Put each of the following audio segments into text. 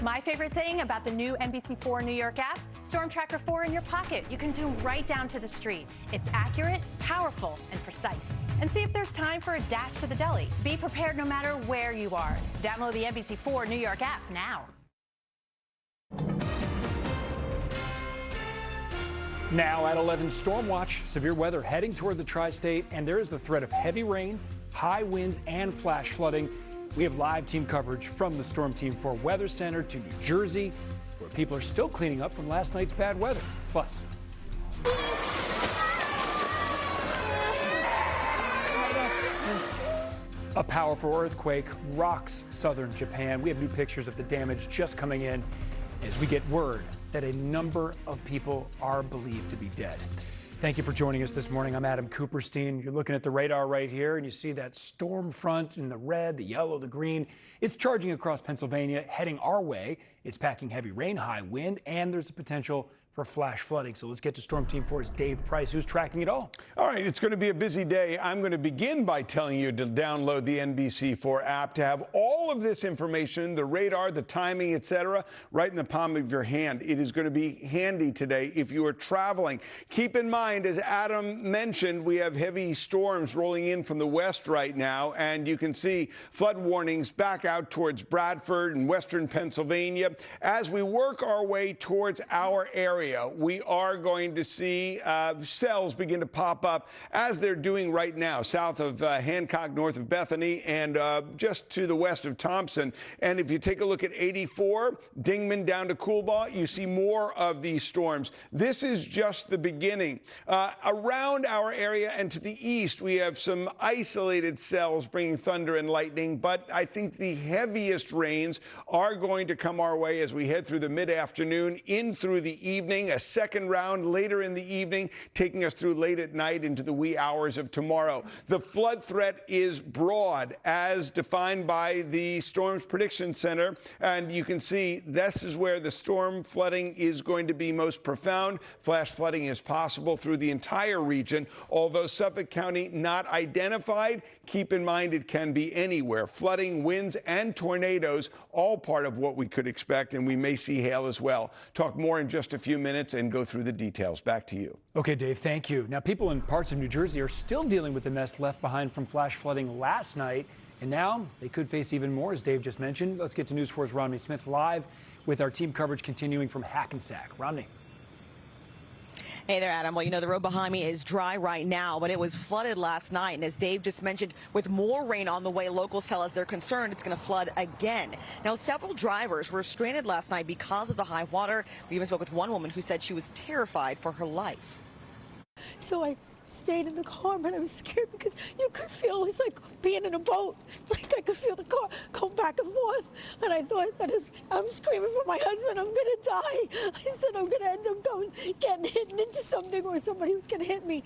My favorite thing about the new NBC4 New York app, Storm Tracker 4 in your pocket. You can zoom right down to the street. It's accurate, powerful, and precise. And see if there's time for a dash to the deli. Be prepared no matter where you are. Download the NBC4 New York app now. Now at 11, storm watch, severe weather heading toward the tri-state, and there is the threat of heavy rain, high winds, and flash flooding. We have live team coverage from the Storm Team 4 Weather Center to New Jersey, where people are still cleaning up from last night's bad weather. Plus, a powerful earthquake rocks southern Japan. We have new pictures of the damage just coming in as we get word that a number of people are believed to be dead. Thank you for joining us this morning. I'm Adam Cooperstein. You're looking at the radar right here, and you see that storm front in the red, the yellow, the green. It's charging across Pennsylvania, heading our way. It's packing heavy rain, high wind, and there's a potential for flash flooding. So let's get to Storm Team 4's Dave Price, who's tracking it all. All right, it's going to be a busy day. I'm going to begin by telling you to download the NBC4 app to have all of this information, the radar, the timing, etc., right in the palm of your hand. It is going to be handy today if you are traveling. Keep in mind, as Adam mentioned, we have heavy storms rolling in from the west right now, and you can see flood warnings back out towards Bradford and western Pennsylvania. As we work our way towards our area, we are going to see cells begin to pop up as they're doing right now, south of Hancock, north of Bethany, and just to the west of Thompson. And if you take a look at 84, Dingman down to Coolbaugh, you see more of these storms. This is just the beginning. Around our area and to the east, we have some isolated cells bringing thunder and lightning, but I think the heaviest rains are going to come our way as we head through the mid-afternoon in through the evening. A second round later in the evening, taking us through late at night into the wee hours of tomorrow. The flood threat is broad, as defined by the Storms Prediction Center, and you can see this is where the storm flooding is going to be most profound. Flash flooding is possible through the entire region, although Suffolk County not identified. Keep in mind it can be anywhere. Flooding, winds, and tornadoes, all part of what we could expect, and we may see hail as well. Talk more in just a few minutes and go through the details. Back to you. Okay, Dave, thank you. Now, people in parts of New Jersey are still dealing with the mess left behind from flash flooding last night, and now they could face even more, as Dave just mentioned. Let's get to News 4's Romney Smith live with our team coverage continuing from Hackensack. Romney. Hey there, Adam. Well, you know, the road behind me is dry right now, but it was flooded last night. And as Dave just mentioned, with more rain on the way, locals tell us they're concerned it's going to flood again. Now, several drivers were stranded last night because of the high water. We even spoke with one woman who said she was terrified for her life. So I stayed in the car, but I was scared because you could feel it was like being in a boat. Like I could feel the car go back and forth. And I thought that I'm screaming for my husband, I'm gonna die. I said I'm gonna end up getting hit into something or somebody was gonna hit me.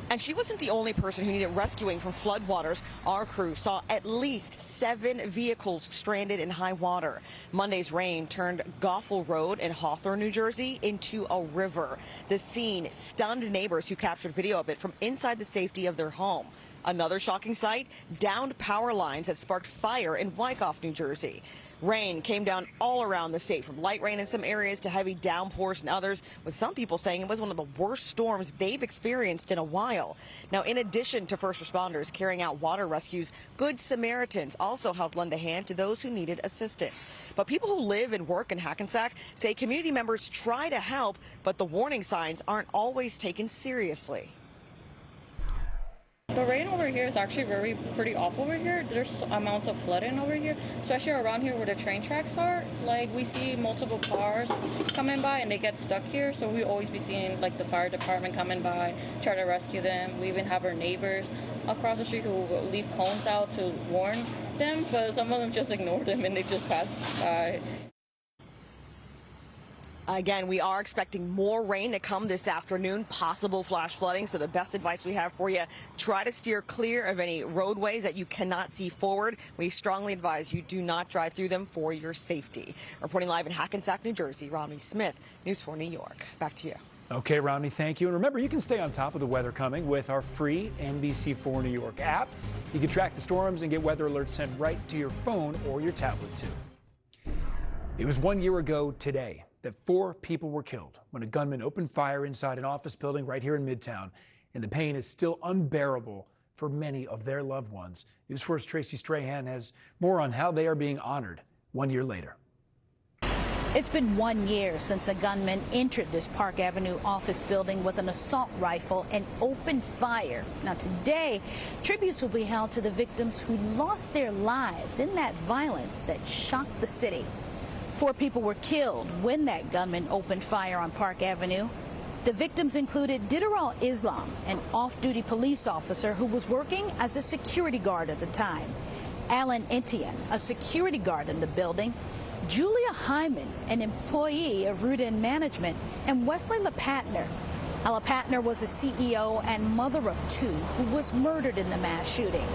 And she wasn't the only person who needed rescuing from floodwaters. Our crew saw at least 7 vehicles stranded in high water. Monday's rain turned Goffle Road in Hawthorne, New Jersey, into a river. The scene stunned neighbors who captured video of it from inside the safety of their home. Another shocking sight, downed power lines that sparked fire in Wyckoff, New Jersey. Rain came down all around the state, from light rain in some areas to heavy downpours in others, with some people saying it was one of the worst storms they've experienced in a while. Now, in addition to first responders carrying out water rescues, Good Samaritans also helped lend a hand to those who needed assistance. But people who live and work in Hackensack say community members try to help, but the warning signs aren't always taken seriously. The rain over here is actually pretty awful over here. There's amounts of flooding over here, especially around here where the train tracks are. Like, we see multiple cars coming by and they get stuck here, so we always be seeing like the fire department coming by, try to rescue them. We even have our neighbors across the street who will leave cones out to warn them, but some of them just ignore them and they just pass by. Again, we are expecting more rain to come this afternoon, possible flash flooding. So the best advice we have for you, try to steer clear of any roadways that you cannot see forward. We strongly advise you do not drive through them for your safety. Reporting live in Hackensack, New Jersey, Romney Smith, News 4 New York. Back to you. Okay, Romney, thank you. And remember, you can stay on top of the weather coming with our free NBC4 New York app. You can track the storms and get weather alerts sent right to your phone or your tablet, too. It was 1 year ago today that 4 people were killed when a gunman opened fire inside an office building right here in Midtown. And the pain is still unbearable for many of their loved ones. News 4's Tracy Strahan has more on how they are being honored 1 year later. It's been 1 year since a gunman entered this Park Avenue office building with an assault rifle and opened fire. Now today, tributes will be held to the victims who lost their lives in that violence that shocked the city. 4 people were killed when that gunman opened fire on Park Avenue. The victims included Didaral Islam, an off-duty police officer who was working as a security guard at the time, Alan Etienne, a security guard in the building, Julia Hyman, an employee of Rudin Management, and Wesley LePatner. LePatner was a CEO and mother of 2 who was murdered in the mass shooting.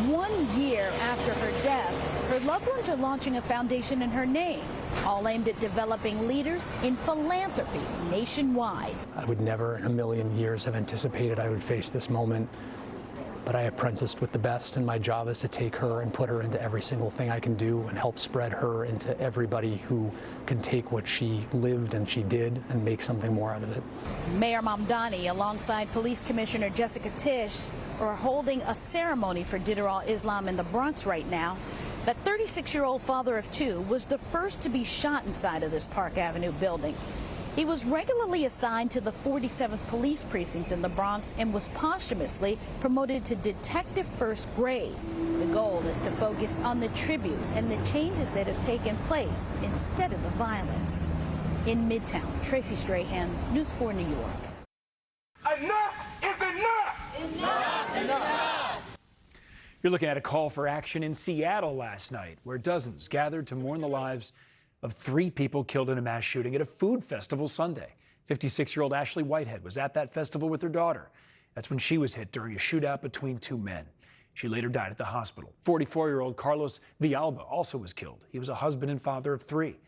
1 year after her death, her loved ones are launching a foundation in her name, all aimed at developing leaders in philanthropy nationwide. I would never in a million years have anticipated I would face this moment. But I apprenticed with the best, and my job is to take her and put her into every single thing I can do and help spread her into everybody who can take what she lived and she did and make something more out of it. Mayor Mamdani, alongside Police Commissioner Jessica Tisch, are holding a ceremony for Didaral Islam in the Bronx right now. That 36-year-old father of 2 was the first to be shot inside of this Park Avenue building. He was regularly assigned to the 47th Police Precinct in the Bronx and was posthumously promoted to Detective First Grade. The goal is to focus on the tributes and the changes that have taken place instead of the violence. In Midtown, Tracy Strahan, News 4 New York. Enough is enough! Enough is enough! You're looking at a call for action in Seattle last night, where dozens gathered to mourn the lives of 3 people killed in a mass shooting at a food festival Sunday. 56-year-old Ashley Whitehead was at that festival with her daughter. That's when she was hit during a shootout between 2 men. She later died at the hospital. 44-year-old Carlos Villalba also was killed. He was a husband and father of 3.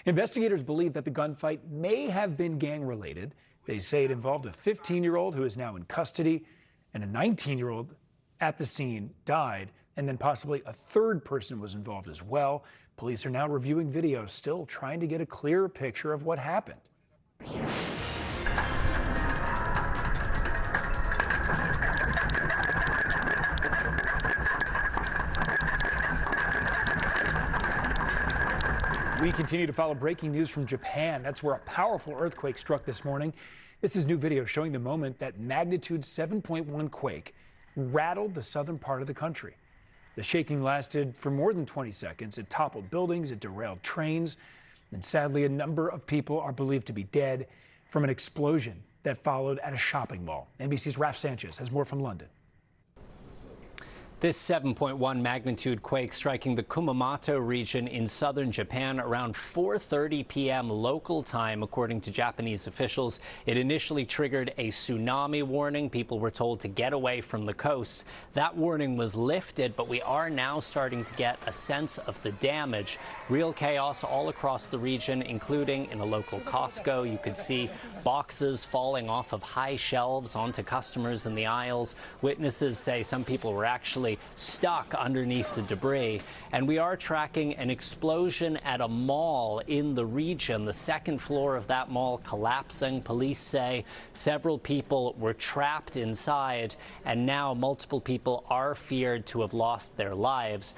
Investigators believe that the gunfight may have been gang-related. They say it involved a 15-year-old who is now in custody, and a 19-year-old at the scene died, and then possibly a 3rd person was involved as well. Police are now reviewing videos, still trying to get a clearer picture of what happened. We continue to follow breaking news from Japan. That's where a powerful earthquake struck this morning. This is new video showing the moment that magnitude 7.1 quake rattled the southern part of the country. The shaking lasted for more than 20 seconds. It toppled buildings, it derailed trains, and sadly, a number of people are believed to be dead from an explosion that followed at a shopping mall. NBC's Raf Sanchez has more from London. This 7.1 magnitude quake striking the Kumamoto region in southern Japan around 4:30 p.m. local time, according to Japanese officials. It initially triggered a tsunami warning. People were told to get away from the coast. That warning was lifted, but we are now starting to get a sense of the damage. Real chaos all across the region, including in a local Costco. You could see boxes falling off of high shelves onto customers in the aisles. Witnesses say some people were actually stuck underneath the debris. And we are tracking an explosion at a mall in the region. The 2nd floor of that mall collapsing. Police say several people were trapped inside, and now multiple people are feared to have lost their lives.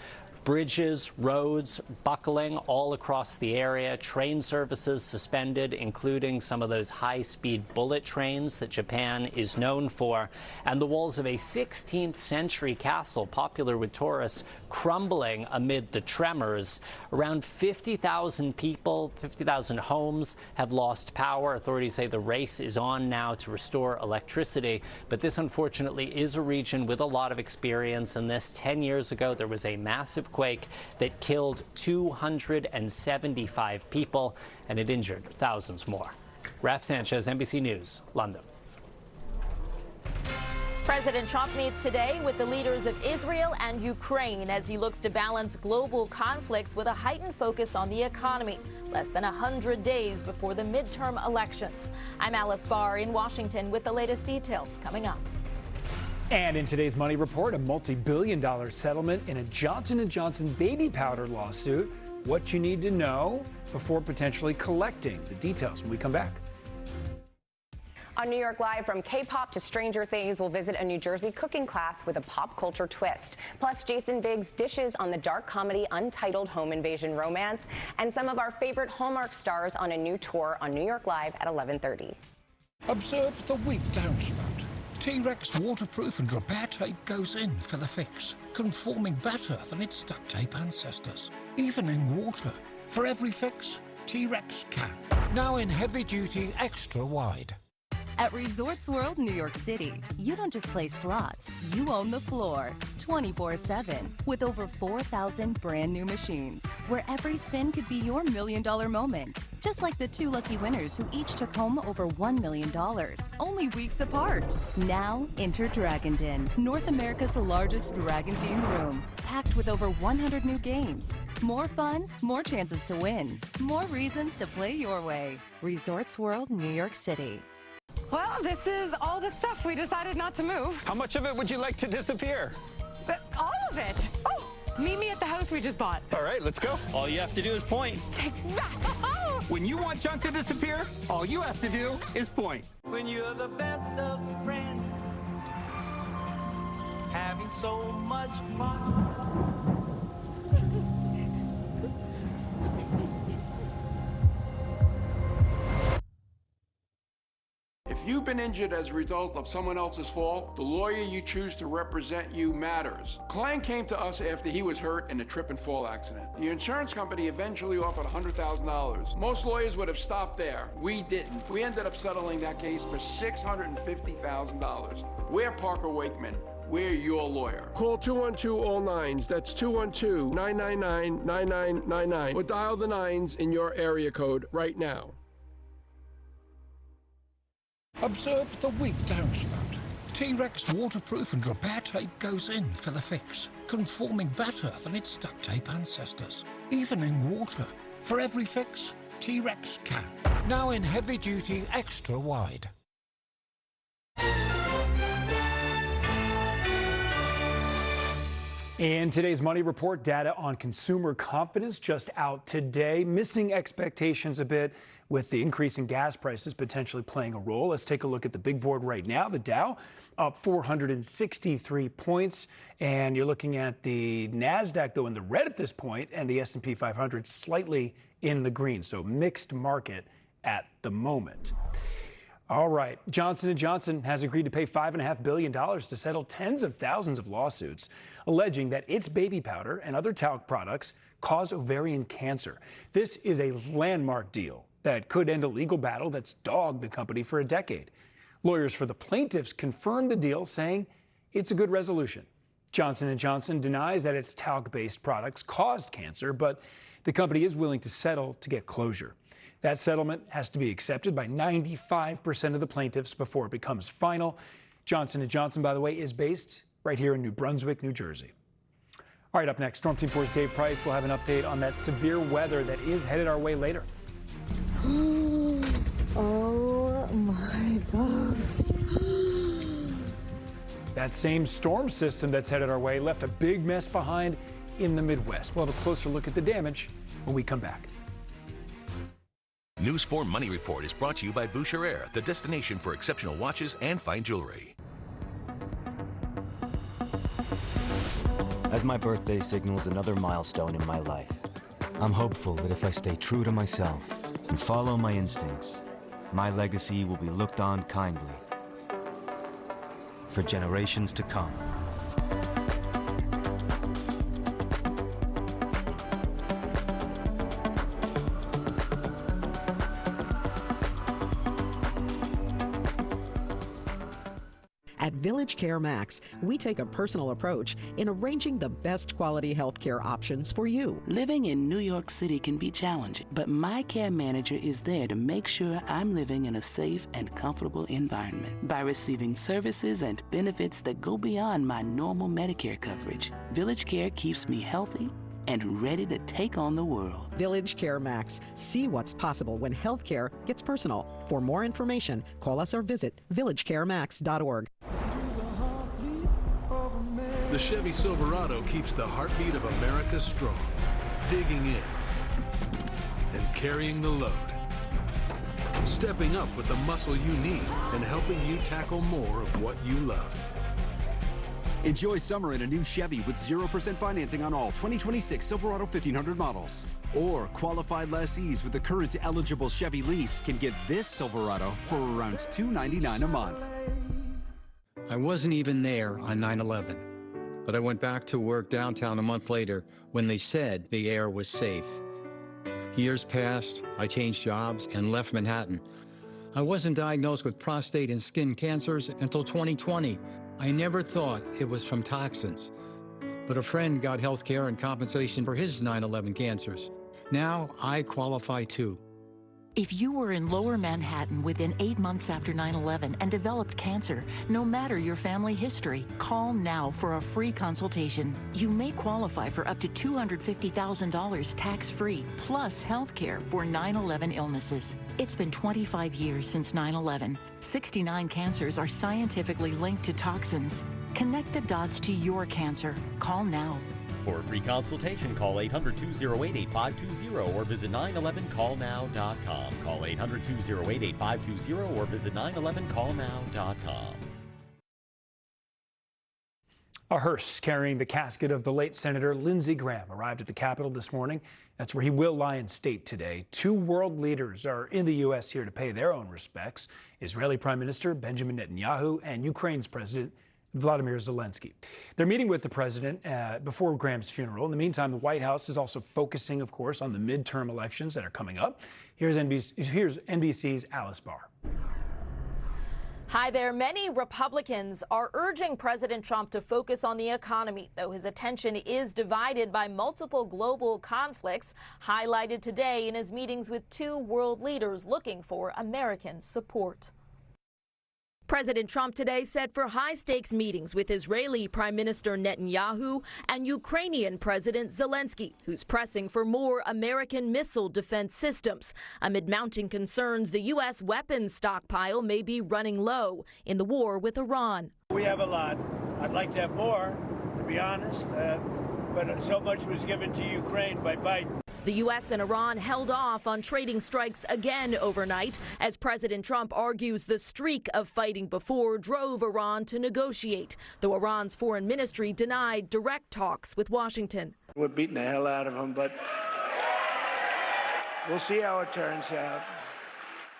Bridges, roads buckling all across the area, train services suspended, including some of those high-speed bullet trains that Japan is known for, and the walls of a 16th century castle popular with tourists crumbling amid the tremors. Around 50,000 people, 50,000 homes have lost power. Authorities say the race is on now to restore electricity, but this unfortunately is a region with a lot of experience in this. 10 years ago, there was a massive quake that killed 275 people, and it injured thousands more. Raf Sanchez, NBC News, London. President Trump meets today with the leaders of Israel and Ukraine as he looks to balance global conflicts with a heightened focus on the economy. Less than 100 days before the midterm elections. I'm Alice Barr in Washington with the latest details coming up. And in today's Money Report, a multi-billion-dollar settlement in a Johnson & Johnson baby powder lawsuit. What you need to know before potentially collecting. The details when we come back. On New York Live, from K-pop to Stranger Things, we'll visit a New Jersey cooking class with a pop culture twist. Plus, Jason Biggs dishes on the dark comedy Untitled Home Invasion Romance, and some of our favorite Hallmark stars on a new tour on New York Live at 11:30. Observe the weak downspout. T-Rex waterproof and repair tape goes in for the fix, conforming better than its duct tape ancestors. Even in water. For every fix, T-Rex can. Now in heavy-duty extra wide. At Resorts World New York City, you don't just play slots, you own the floor 24/7 with over 4,000 brand new machines where every spin could be your $1 million moment. Just like the 2 lucky winners who each took home over $1 million, only weeks apart. Now, enter Dragon Den, North America's largest dragon-themed room, packed with over 100 new games. More fun, more chances to win, more reasons to play your way. Resorts World New York City. Well, this is all the stuff we decided not to move. How much of it would you like to disappear? All of it. Oh, meet me at the house we just bought. All right, let's go. All you have to do is point. Take that. When you want junk to disappear, all you have to do is point. When you're the best of friends, having so much fun. If you've been injured as a result of someone else's fault, the lawyer you choose to represent you matters. Klein came to us after he was hurt in a trip and fall accident. The insurance company eventually offered $100,000. Most lawyers would have stopped there. We didn't. We ended up settling that case for $650,000. We're Parker Wakeman. We're your lawyer. Call 212-ALL-9s. That's 212-999-9999. Or dial the 9s in your area code right now. Observe the weak downspout. T-Rex waterproof and repair tape goes in for the fix, conforming better than its duct tape ancestors. Even in water. For every fix, T-Rex can. Now in heavy-duty extra wide. In today's Money Report, data on consumer confidence just out today, missing expectations a bit with the increase in gas prices potentially playing a role. Let's take a look at the big board right now. The Dow up 463 points, and you're looking at the NASDAQ, though, in the red at this point, and the S&P 500 slightly in the green, so mixed market at the moment. All right, Johnson & Johnson has agreed to pay $5.5 billion to settle tens of thousands of lawsuits alleging that its baby powder and other talc products cause ovarian cancer. This is a landmark deal that could end a legal battle that's dogged the company for a decade. Lawyers for the plaintiffs confirmed the deal, saying it's a good resolution. Johnson & Johnson denies that its talc-based products caused cancer, but the company is willing to settle to get closure. That settlement has to be accepted by 95% of the plaintiffs before it becomes final. Johnson & Johnson, by the way, is based right here in New Brunswick, New Jersey. All right, up next, Storm Team 4's Dave Price will have an update on that severe weather that is headed our way later. Oh my gosh. That same storm system that's headed our way left a big mess behind in the Midwest. We'll have a closer look at the damage when we come back. News 4 Money Report is brought to you by Boucherer, the destination for exceptional watches and fine jewelry. As my birthday signals another milestone in my life, I'm hopeful that if I stay true to myself and follow my instincts, my legacy will be looked on kindly for generations to come. At Village Care Max, we take a personal approach in arranging the best quality health care options for you. Living in New York City can be challenging, but my care manager is there to make sure I'm living in a safe and comfortable environment by receiving services and benefits that go beyond my normal Medicare coverage. Village Care keeps me healthy and ready to take on the world. Village Care Max. See what's possible when healthcare gets personal. For more information, call us or visit villagecaremax.org. The Chevy Silverado keeps the heartbeat of America strong, digging in and carrying the load, stepping up with the muscle you need and helping you tackle more of what you love. Enjoy summer in a new Chevy with 0% financing on all 2026 Silverado 1500 models. Or qualified lessees with the current eligible Chevy lease can get this Silverado for around $299 a month. I wasn't even there on 9/11, but I went back to work downtown a month later when they said the air was safe. Years passed, I changed jobs and left Manhattan. I wasn't diagnosed with prostate and skin cancers until 2020. I never thought it was from toxins, but a friend got health care and compensation for his 9/11 cancers. Now I qualify too. If you were in Lower Manhattan within 8 months after 9/11 and developed cancer, no matter your family history, call now for a free consultation. You may qualify for up to $250,000 tax-free, plus health care for 9/11 illnesses. It's been 25 years since 9/11. 69 cancers are scientifically linked to toxins. Connect the dots to your cancer. Call now. For a free consultation, call 800-208-8520 or visit 911callnow.com. Call 800-208-8520 or visit 911callnow.com. A hearse carrying the casket of the late Senator Lindsey Graham arrived at the Capitol this morning. That's where he will lie in state today. Two world leaders are in the U.S. here to pay their own respects: Israeli Prime Minister Benjamin Netanyahu and Ukraine's President Vladimir Zelensky. They're meeting with the president before Graham's funeral. In the meantime, the White House is also focusing, of course, on the midterm elections that are coming up. Here's NBC's Alice Barr. Hi there. Many Republicans are urging President Trump to focus on the economy, though his attention is divided by multiple global conflicts, highlighted today in his meetings with two world leaders looking for American support. President Trump today set for high-stakes meetings with Israeli Prime Minister Netanyahu and Ukrainian President Zelensky, who's pressing for more American missile defense systems amid mounting concerns the U.S. weapons stockpile may be running low in the war with Iran. We have a lot. I'd like to have more, to be honest, but so much was given to Ukraine by Biden. The U.S. and Iran held off on trading strikes again overnight as President Trump argues the streak of fighting before drove Iran to negotiate, though Iran's foreign ministry denied direct talks with Washington. We're beating the hell out of them, but we'll see how it turns out.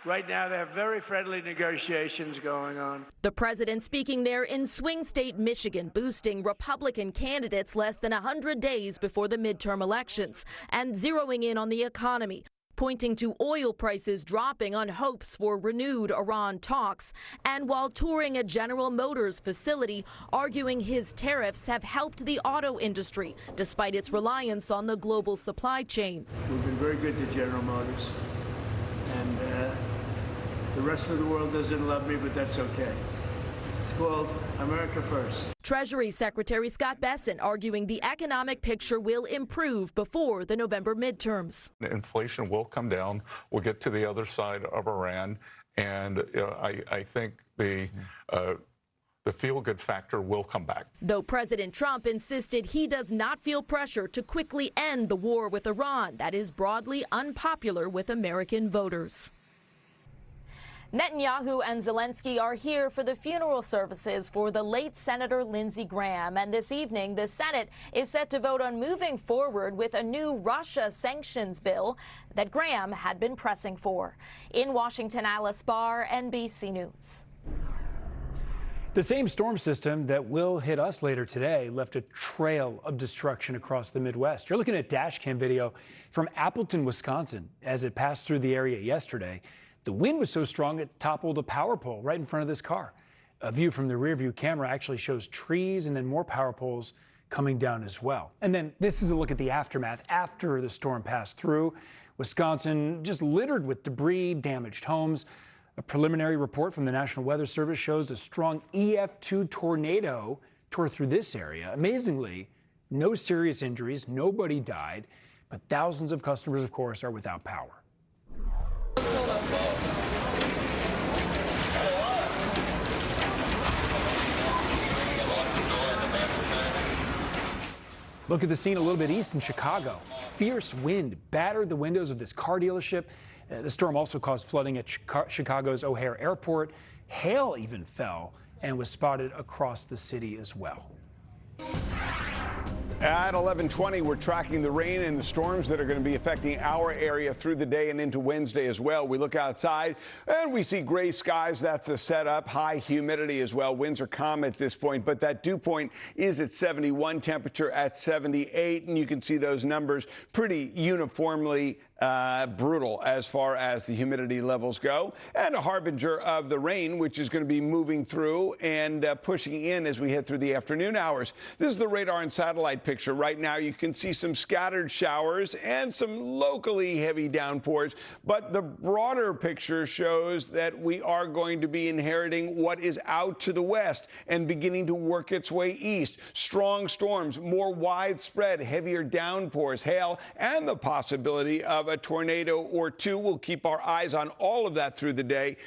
Right now, there are very friendly negotiations going on. The president speaking there in swing state Michigan, boosting Republican candidates less than 100 days before the midterm elections and zeroing in on the economy, pointing to oil prices dropping on hopes for renewed Iran talks, and while touring a General Motors facility, arguing his tariffs have helped the auto industry despite its reliance on the global supply chain. We've been very good to General Motors, and the rest of the world doesn't love me, but that's okay. It's called America First. Treasury Secretary Scott Bessent arguing the economic picture will improve before the November midterms. Inflation will come down. We'll get to the other side of Iran, and I think the feel-good factor will come back. Though President Trump insisted he does not feel pressure to quickly end the war with Iran, that is broadly unpopular with American voters. Netanyahu and Zelensky are here for the funeral services for the late Senator Lindsey Graham. And this evening, the Senate is set to vote on moving forward with a new Russia sanctions bill that Graham had been pressing for. In Washington, Alice Barr, NBC News. The same storm system that will hit us later today left a trail of destruction across the Midwest. You're looking at dashcam video from Appleton, Wisconsin, as it passed through the area yesterday. The wind was so strong it toppled a power pole right in front of this car. A view from the rearview camera actually shows trees and then more power poles coming down as well. And then this is a look at the aftermath after the storm passed through. Wisconsin just littered with debris, damaged homes. A preliminary report from the National Weather Service shows a strong EF2 tornado tore through this area. Amazingly, no serious injuries, nobody died, but thousands of customers, of course, are without power. Look at the scene a little bit east in Chicago. Fierce wind battered the windows of this car dealership. The storm also caused flooding at Chicago's O'Hare Airport. Hail even fell and was spotted across the city as well. At 11:20, we're tracking the rain and the storms that are going to be affecting our area through the day and into Wednesday as well. We look outside and we see gray skies. That's a setup. High humidity as well. Winds are calm at this point, but that dew point is at 71, temperature at 78, and you can see those numbers pretty uniformly brutal as far as the humidity levels go, and a harbinger of the rain, which is going to be moving through and pushing in as we head through the afternoon hours. This is the radar and satellite picture. Right now you can see some scattered showers and some locally heavy downpours, but the broader picture shows that we are going to be inheriting what is out to the west and beginning to work its way east. Strong storms, more widespread, heavier downpours, hail, and the possibility of a tornado or two. We'll keep our eyes on all of that through the day.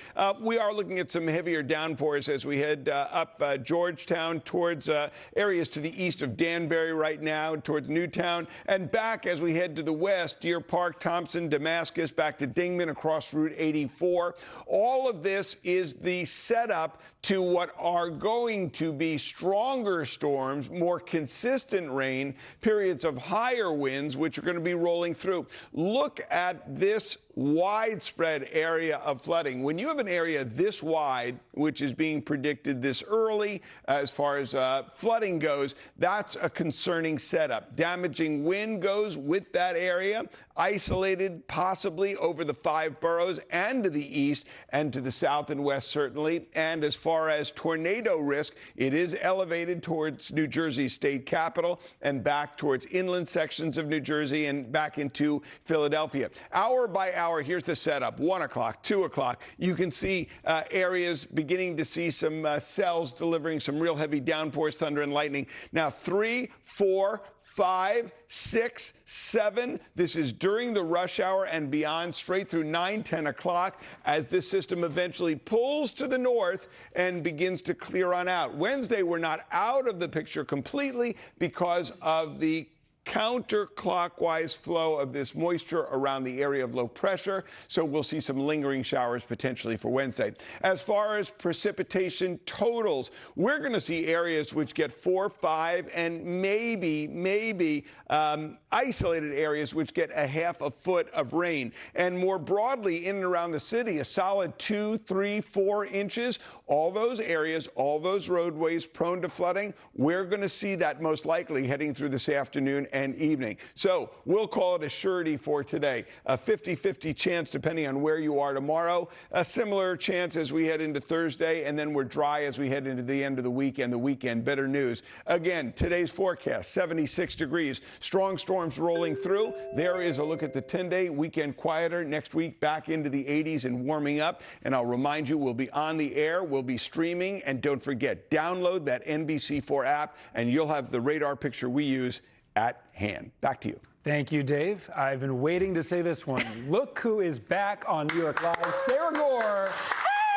We are looking at some heavier downpours as we head up Georgetown towards areas to the east of Danbury right now, towards Newtown, and back as we head to the west, Deer Park, Thompson, Damascus, back to Dingman across Route 84. All of this is the setup to what are going to be stronger storms, more consistent rain, periods of higher winds, which are going to be rolling through. Look at this widespread area of flooding. When you have an area this wide, which is being predicted this early as far as flooding goes, that's a concerning setup. Damaging wind goes with that area, isolated possibly over the 5 boroughs and to the east and to the south and west certainly. And as far as tornado risk, it is elevated towards New Jersey's state capital and back towards inland sections of New Jersey and back into Philadelphia. Hour by hour, here's the setup. 1 o'clock, 2 o'clock. You can see areas beginning to see some cells delivering some real heavy downpours, thunder and lightning. Now 3, 4, 5, 6, 7. This is during the rush hour and beyond, straight through 9, 10 o'clock as this system eventually pulls to the north and begins to clear on out. Wednesday, we're not out of the picture completely because of the counterclockwise flow of this moisture around the area of low pressure, so we'll see some lingering showers potentially for Wednesday. As far as precipitation totals, we're going to see areas which get 4, 5, and maybe isolated areas which get a half a foot of rain. And more broadly, in and around the city, a solid 2, 3, 4 inches. All those areas, all those roadways prone to flooding, we're going to see that most likely heading through this afternoon and evening. So we'll call it a surety for today. A 50-50 chance depending on where you are tomorrow. A similar chance as we head into Thursday, and then we're dry as we head into the end of the weekend. The weekend, better news. Again, today's forecast, 76 degrees. Strong storms rolling through. There is a look at the 10-day weekend quieter. Next week, back into the 80s and warming up. And I'll remind you, we'll be on the air. We'll be streaming. And don't forget, download that NBC4 app, and you'll have the radar picture we use at hand. Back to you. Thank you, Dave. I've been waiting to say this one. Look who is back on New York Live. Sara Gore.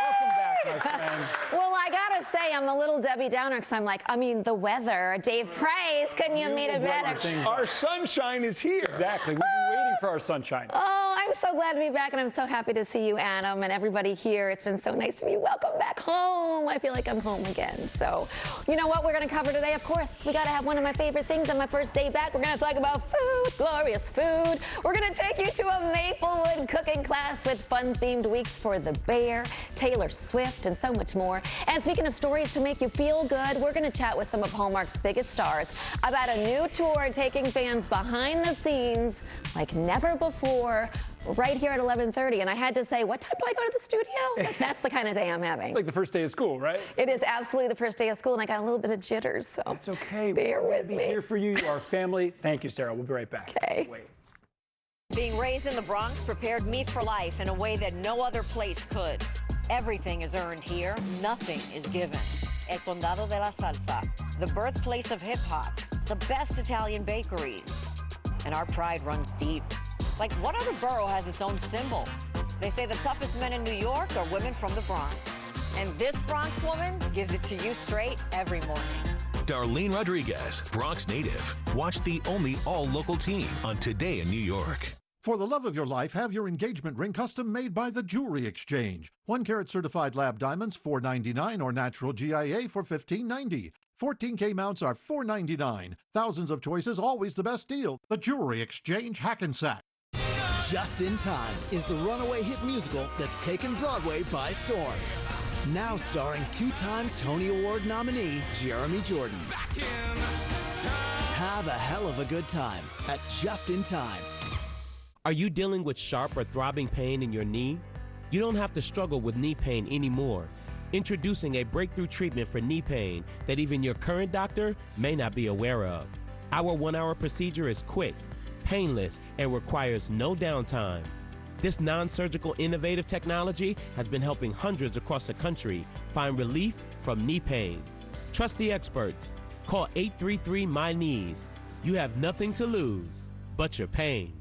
Welcome back, my friend. Well, I gotta say, I'm a little Debbie Downer because I'm like, the weather. Dave Price, couldn't you have made it better? Our sunshine is here. Exactly. We've been waiting for our sunshine. Oh, I'm so glad to be back, and I'm so happy to see you, Adam, and everybody here. It's been so nice to be welcome back home. I feel like I'm home again. So, you know what we're going to cover today? Of course, we got to have one of my favorite things on my first day back. We're going to talk about food, glorious food. We're going to take you to a Maplewood cooking class with fun-themed weeks for the Bear, Taylor Swift, and so much more. And speaking of stories to make you feel good, we're going to chat with some of Hallmark's biggest stars about a new tour taking fans behind the scenes like never before. right here at 11:30, and I had to say, what time do I go to the studio? Like, that's the kind of day I'm having. It's like the first day of school, right? It is absolutely the first day of school, and I got a little bit of jitters, so it's okay. Bear with We'll me. be here for you, our family. Thank you, Sarah. We'll be right back. Okay. Wait. Being raised in the Bronx prepared me for life in a way that no other place could. Everything is earned here, nothing is given. El Condado de la Salsa, the birthplace of hip-hop, the best Italian bakeries. And our pride runs deep. Like, what other borough has its own symbol? They say the toughest men in New York are women from the Bronx. And this Bronx woman gives it to you straight every morning. Darlene Rodriguez, Bronx native. Watch the only all-local team on Today in New York. For the love of your life, have your engagement ring custom made by the Jewelry Exchange. 1-carat certified lab diamonds, $4.99, or natural GIA for $15.90. 14K mounts are $4.99. Thousands of choices, always the best deal. The Jewelry Exchange Hackensack. Just in Time is the runaway hit musical that's taken Broadway by storm. Now starring two-time Tony Award nominee Jeremy Jordan. Have a hell of a good time at Just in Time. Are you dealing with sharp or throbbing pain in your knee? You don't have to struggle with knee pain anymore. Introducing a breakthrough treatment for knee pain that even your current doctor may not be aware of. Our 1-hour procedure is quick, painless, and requires no downtime. This non-surgical innovative technology has been helping hundreds across the country find relief from knee pain. Trust the experts. Call 833-MY-KNEES. You have nothing to lose but your pain.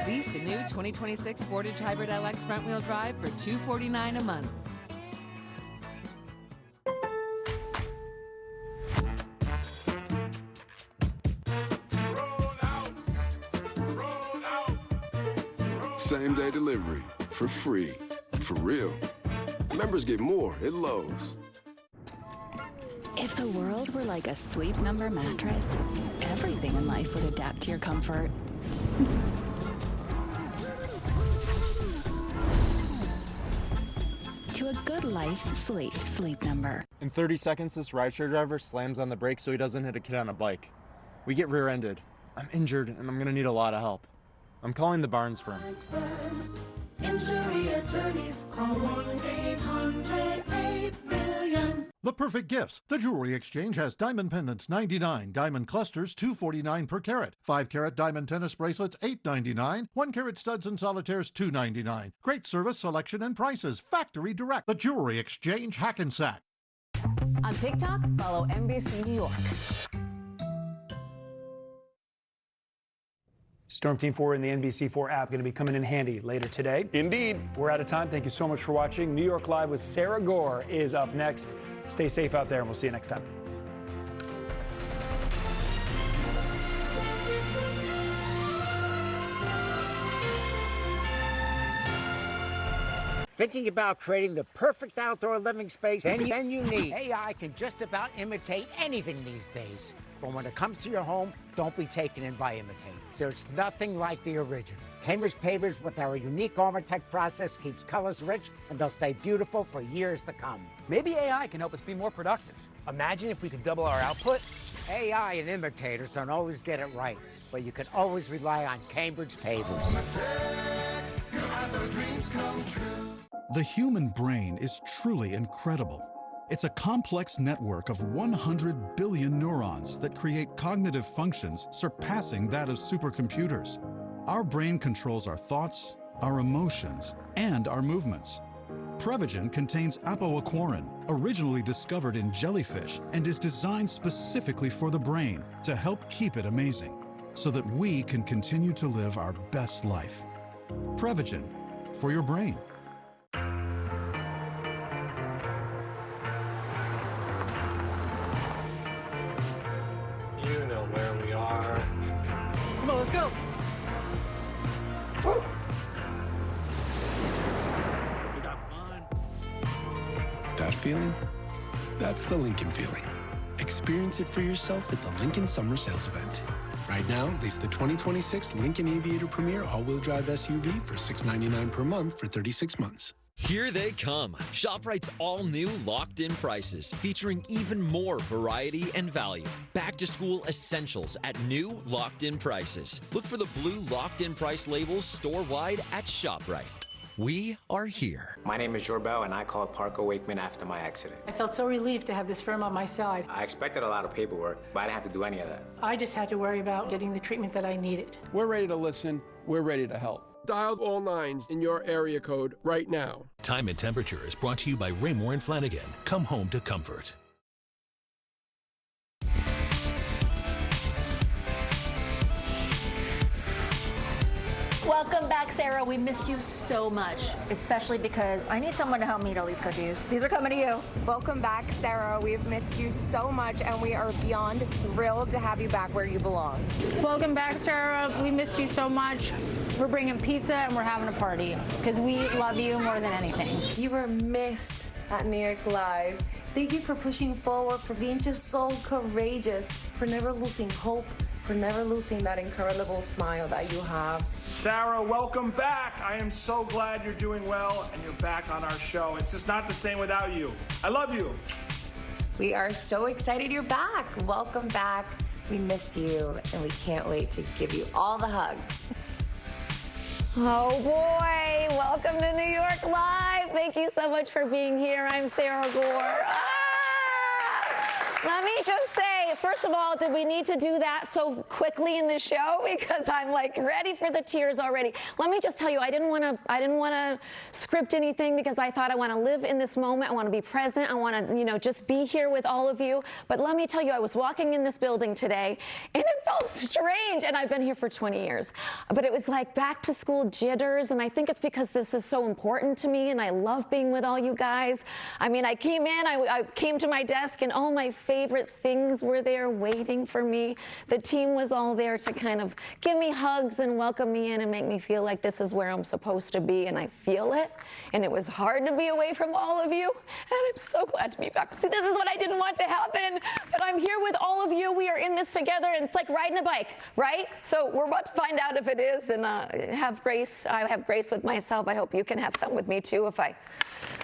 Lease a new 2026 Sportage Hybrid LX front-wheel drive for $249 a month. Same-day delivery for free. For real. Members get more at Lowe's. If the world were like a Sleep Number mattress, everything in life would adapt to your comfort. To a good life's sleep, Sleep Number. In 30 seconds, this rideshare driver slams on the brakes so he doesn't hit a kid on a bike. We get rear-ended. I'm injured, and I'm gonna need a lot of help. I'm calling the Barnes firm. Injury attorneys, call 1-800-8-million. The perfect gifts. The Jewelry Exchange has diamond pendants, $99. Diamond clusters, $249 per carat. 5-carat diamond tennis bracelets, $8.99. 1-carat studs and solitaires, $2.99. Great service, selection, and prices. Factory direct. The Jewelry Exchange Hackensack. On TikTok, follow NBC New York. Storm Team 4 and the NBC4 app going to be coming in handy later today. Indeed. We're out of time. Thank you so much for watching. New York Live with Sara Gore is up next. Stay safe out there, and we'll see you next time. Thinking about creating the perfect outdoor living space? Then you need. AI can just about imitate anything these days. But when it comes to your home, don't be taken in by imitators. There's nothing like the original. Cambridge pavers with our unique Armortech process keeps colors rich and they'll stay beautiful for years to come. Maybe AI can help us be more productive. Imagine if we could double our output. AI and imitators don't always get it right, but you can always rely on Cambridge pavers. The human brain is truly incredible. It's a complex network of 100 billion neurons that create cognitive functions surpassing that of supercomputers. Our brain controls our thoughts, our emotions, and our movements. Prevagen contains apoaquarin, originally discovered in jellyfish, and is designed specifically for the brain to help keep it amazing, so that we can continue to live our best life. Prevagen, for your brain. You know where we are. Come on, let's go. That feeling? That's the Lincoln feeling. Experience it for yourself at the Lincoln Summer Sales Event. Right now, lease the 2026 Lincoln Aviator Premier all-wheel drive SUV for $699 per month for 36 months. Here they come. ShopRite's all-new locked-in prices, featuring even more variety and value. Back-to-school essentials at new locked-in prices. Look for the blue locked-in price labels store-wide at ShopRite. We are here. My name is Jorbel, and I called Parker Wakeman after my accident. I felt so relieved to have this firm on my side. I expected a lot of paperwork, but I didn't have to do any of that. I just had to worry about getting the treatment that I needed. We're ready to listen. We're ready to help. Dial all nines in your area code right now. Time and Temperature is brought to you by Raymore and Flanagan. Come home to comfort. Welcome back, Sarah. We missed you so much, especially because I need someone to help me eat all these cookies. These are coming to you. Welcome back, Sarah. We've missed you so much, and we are beyond thrilled to have you back where you belong. Welcome back, Sarah. We missed you so much. We're bringing pizza and we're having a party because we love you more than anything. You were missed at New York Live. Thank you for pushing forward, for being just so courageous, for never losing hope, for never losing that incredible smile that you have. Sarah, welcome back. I am so glad you're doing well and you're back on our show. It's just not the same without you. I love you. We are so excited you're back. Welcome back. We missed you, and we can't wait to give you all the hugs. Oh boy, welcome to New York Live. Thank you so much for being here. I'm Sara Gore. Let me just say, first of all, did we need to do that so quickly in the show? Because I'm like ready for the tears already. Let me just tell you, I didn't want to script anything because I thought I want to live in this moment. I want to be present. I want to, just be here with all of you. But let me tell you, I was walking in this building today and it felt strange. And I've been here for 20 years. But it was like back to school jitters. And I think it's because this is so important to me and I love being with all you guys. I mean, I came in, I came to my desk and all my favorite things were there waiting for me. The team was all there to kind of give me hugs and welcome me in and make me feel like this is where I'm supposed to be, and I feel it. And it was hard to be away from all of you, and I'm so glad to be back. See, this is what I didn't want to happen, but I'm here with all of you. We are in this together, and it's like riding a bike, right? So we're about to find out if it is, and have grace. I have grace with myself. I hope you can have some with me too if I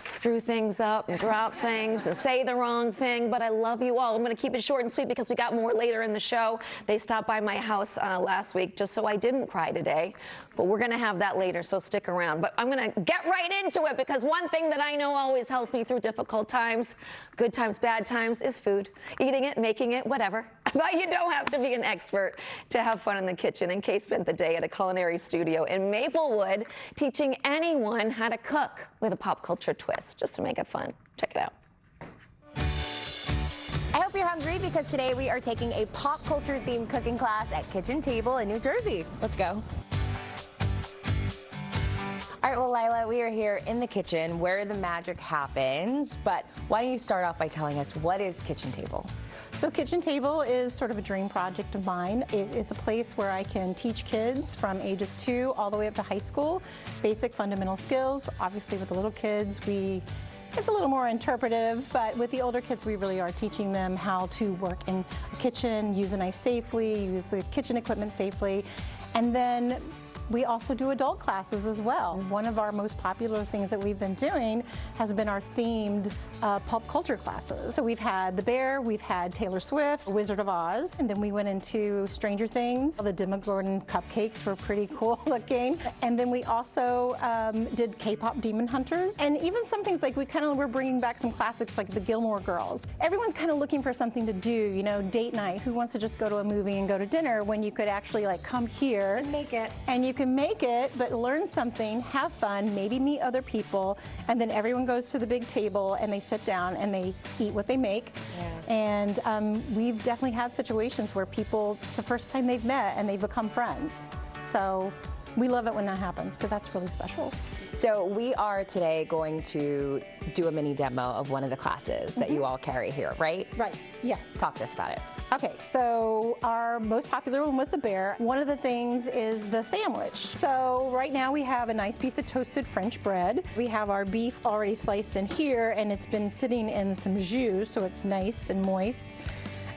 screw things up and drop things and say the wrong thing, but I love you all. I'm going to keep it short and sweet because we got more later in the show. They stopped by my house last week just so I didn't cry today, but we're going to have that later, so stick around. But I'm going to get right into it because one thing that I know always helps me through difficult times, good times, bad times, is food. Eating it, making it, whatever. But you don't have to be an expert to have fun in the kitchen. And Kay spent the day at a culinary studio in Maplewood teaching anyone how to cook with a pop culture twist, just to make it fun. Check it out. I hope you're hungry because today we are taking a pop culture themed cooking class at Kitchen Table in New Jersey. Let's go. All right, well, Lila, we are here in the kitchen where the magic happens, but why don't you start off by telling us what is Kitchen Table? So Kitchen Table is sort of a dream project of mine. It is a place where I can teach kids from ages 2 all the way up to high school, basic fundamental skills. Obviously with the little kids, it's a little more interpretive, but with the older kids, we really are teaching them how to work in a kitchen, use a knife safely, use the kitchen equipment safely, and then we also do adult classes as well. One of our most popular things that we've been doing has been our themed pop culture classes. So we've had The Bear, we've had Taylor Swift, Wizard of Oz, and then we went into Stranger Things. The Demogorgon cupcakes were pretty cool looking. And then we also did K-pop Demon Hunters. And even some things like we're bringing back some classics like the Gilmore Girls. Everyone's kind of looking for something to do, date night. Who wants to just go to a movie and go to dinner when you could actually come here and make it. And you can make it, but learn something, have fun, maybe meet other people, and then everyone goes to the big table and they sit down and they eat what they make. Yeah. And we've definitely had situations where it's the first time they've met and they've become friends. So we love it when that happens because that's really special. So we are today going to do a mini demo of one of the classes that you all carry here, right? Right, yes. Talk to us about it. Okay, so our most popular one was the bear. One of the things is the sandwich. So right now we have a nice piece of toasted French bread. We have our beef already sliced in here, and it's been sitting in some jus, so it's nice and moist.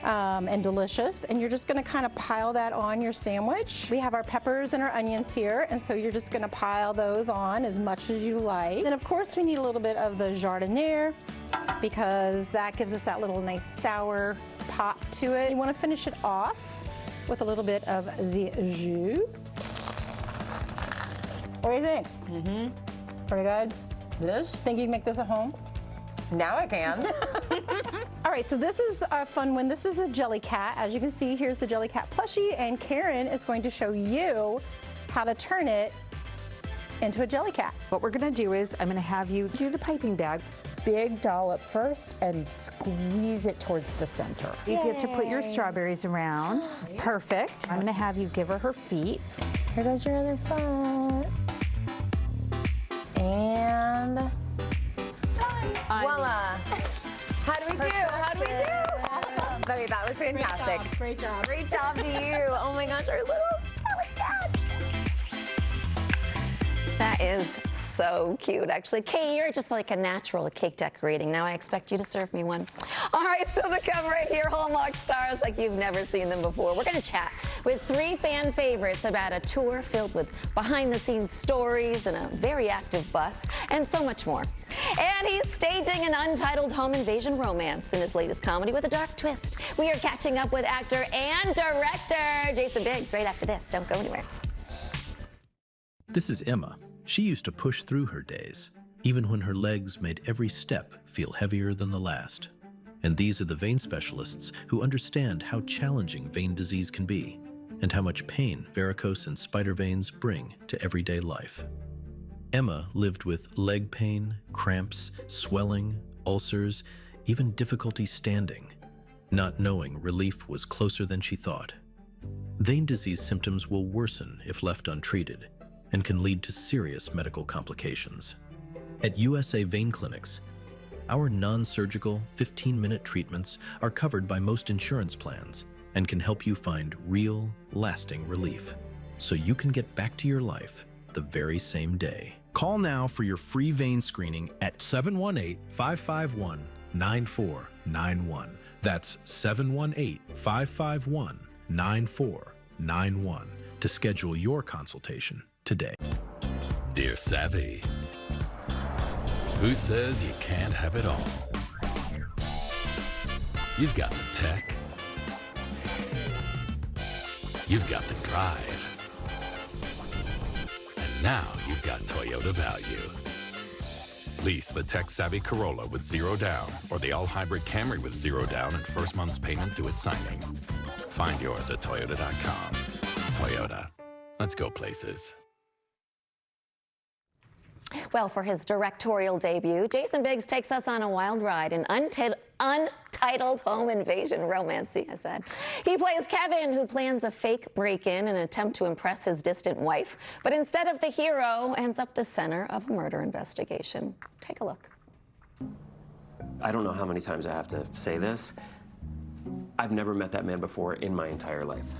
And delicious, and you're just going to kind of pile that on your sandwich. We have our peppers and our onions here, and so you're just going to pile those on as much as you like. And of course we need a little bit of the jardiniere because that gives us that little nice sour pop to it. You want to finish it off with a little bit of the jus. What do you think? Pretty good? This? Think you can make this at home? Now I can. All right, so this is a fun one. This is a jelly cat. As you can see, here's the jelly cat plushie, and Karen is going to show you how to turn it into a jelly cat. What we're gonna do is I'm gonna have you do the piping bag. Big dollop first and squeeze it towards the center. You get to put your strawberries around. Perfect. I'm gonna have you give her her feet. Here goes your other foot. And voila. How do we do? How do we do? Zoe, that was fantastic. Great job. Great job to you. Oh my gosh, our little jelly cat. That is so cute, actually. Kay, you're just like a natural at cake decorating. Now I expect you to serve me one. All right, still to come right here, Hallmark stars like you've never seen them before. We're going to chat with 3 fan favorites about a tour filled with behind-the-scenes stories and a very active bus and so much more. And he's staging an untitled home invasion romance in his latest comedy with a dark twist. We are catching up with actor and director Jason Biggs right after this. Don't go anywhere. This is Emma. She used to push through her days, even when her legs made every step feel heavier than the last. And these are the vein specialists who understand how challenging vein disease can be and how much pain varicose and spider veins bring to everyday life. Emma lived with leg pain, cramps, swelling, ulcers, even difficulty standing, not knowing relief was closer than she thought. Vein disease symptoms will worsen if left untreated and can lead to serious medical complications. At USA Vein Clinics, our non-surgical 15-minute treatments are covered by most insurance plans and can help you find real, lasting relief so you can get back to your life the very same day. Call now for your free vein screening at 718-551-9491. That's 718-551-9491 to schedule your consultation today. Dear Savvy, who says you can't have it all? You've got the tech. You've got the drive. And now you've got Toyota value. Lease the tech-savvy Corolla with 0 down or the all-hybrid Camry with 0 down and first month's payment due at signing. Find yours at Toyota.com. Toyota. Let's go places. Well, for his directorial debut, Jason Biggs takes us on a wild ride in untitled home invasion romance. See, I said. He plays Kevin, who plans a fake break-in in an attempt to impress his distant wife. But instead of the hero, ends up the center of a murder investigation. Take a look. I don't know how many times I have to say this. I've never met that man before in my entire life.